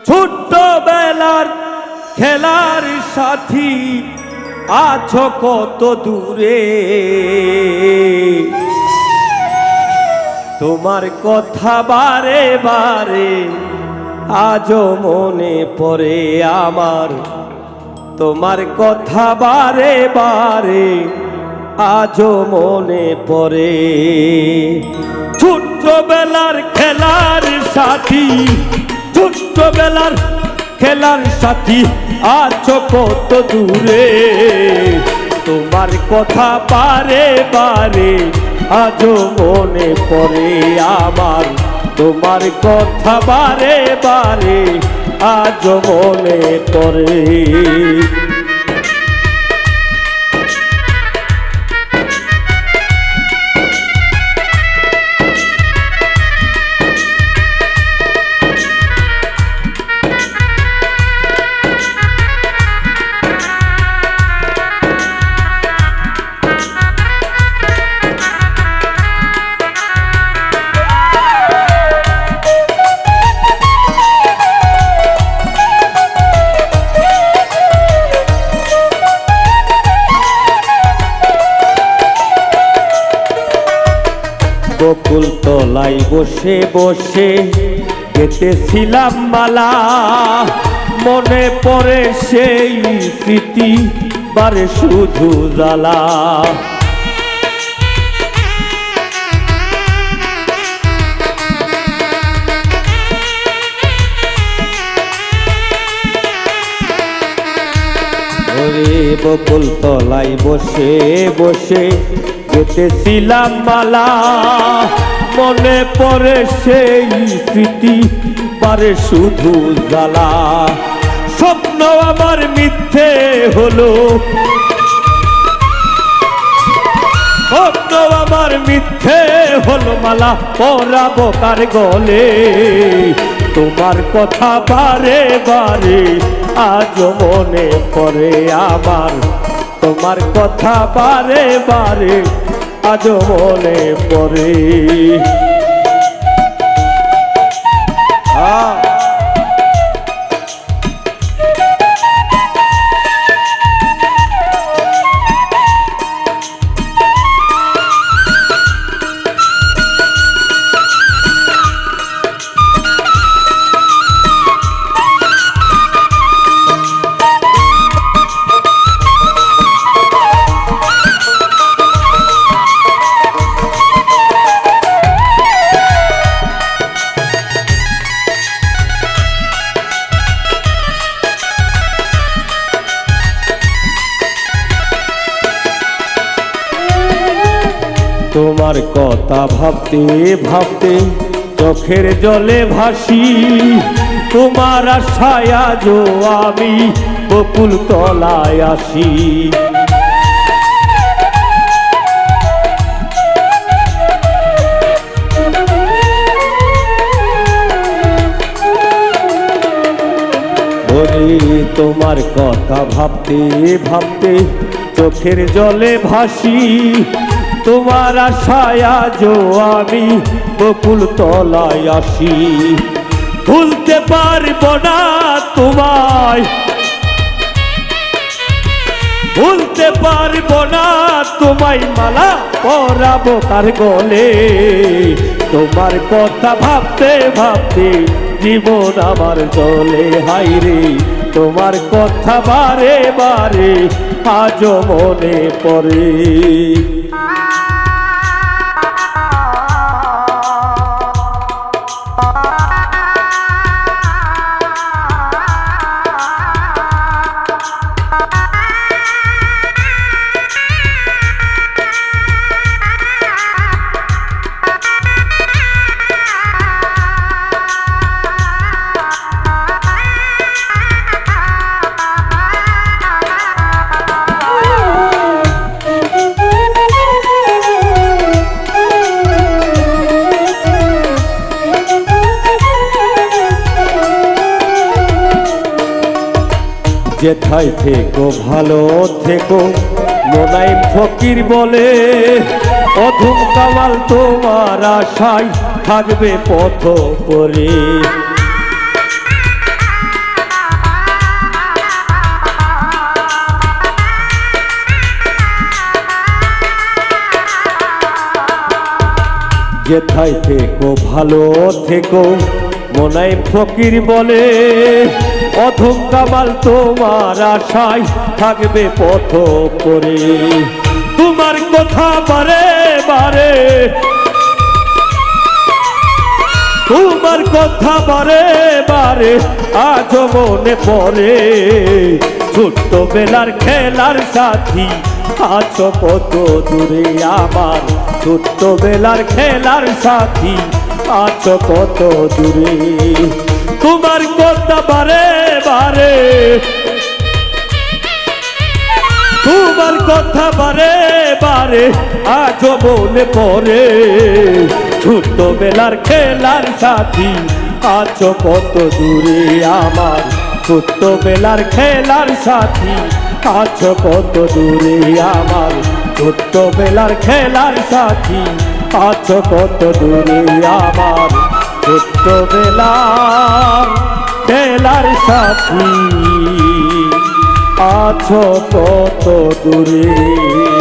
ছোট্টবেলার খেলার সাথী আছো কত দূরে, তোমার কথা বারে বারে আজও মনে পড়ে আমার, তোমার কথা বারে বারে আজও মনে পড়ে। ছোট্টবেলার খেলার সাথী, ছোট্টবেলার খেলার সাথী আছো কত দূরে, তোমার কথা বারে বারে আজও মনে পড়ে আমার, তোমার কথা বারে বারে আজও মনে পড়ে। বকুল তলায় বসে বসে গেতেছিলাম মালা, মনে পড়ে সেই স্মৃতি বারে শুধু জ্বালা। ওরে বকুল তলায় বসে বসে গেতেছিলাম মালা, মনে পড়ে সেই স্মৃতি পারে শুধু জ্বালা। স্বপ্ন আমার মিথ্যে হলো, স্বপ্ন আমার মিথ্যে হলো, মালা পরাবো কার গলে, তোমার কথা বারে বারে আজও মনে পড়ে আমার, তোমার কথা বারে বারে আজও মনে পড়ে। তোমার কথা ভাবতে ভাবতে চোখের জলে ভাসি, তোমার আশায় আজও আমি বকুল তলায় আসি। ওরে তোমার কথা ভাবতে ভাবতে চোখের জলে ভাসি, তোমার আশায় আজও আমি বকুল তলায় আসি। ভুলতে পারবো না তোমায়, ভুলতে পারবো না তোমায়, মালা পরাবো কার গলে, তোমার কথা ভাবতে ভাবতে জীবন আমার চলে হায়রে, তোমার কথা বারে বারে আজও মনে পড়ে। যেথায় থেকো ভালো থেকো, মোলায়েম ফকির বলে, অধম কামাল তোমার আশায় থাকবে পথ পরে। যেথায় থেকো ভালো থেকো মোনায়েম ফকির বলে অধম কামাল তোমার আশায় থাকবে পথ করে তোমার কথা বারে বারে তোমার কথা বারে বারে আজও মনে পড়ে ছোট্টবেলার খেলার সাথী আছো কত দূরে আমার ছোট্টবেলার খেলার সাথী আছো কত দূরে তোমার কথা বারে বারে তোমার কথা বারে বারে আজও মনে পড়ে ছোট্টবেলার খেলার সাথী আছো কত দূরে আমার ছোট্টবেলার খেলার সাথী আছো কত দূরে আমার ছোট্টবেলার খেলার সাথী আছো কত দূরে আমার ছোট্টবেলার খেলার সাথী আছো কত দূরে।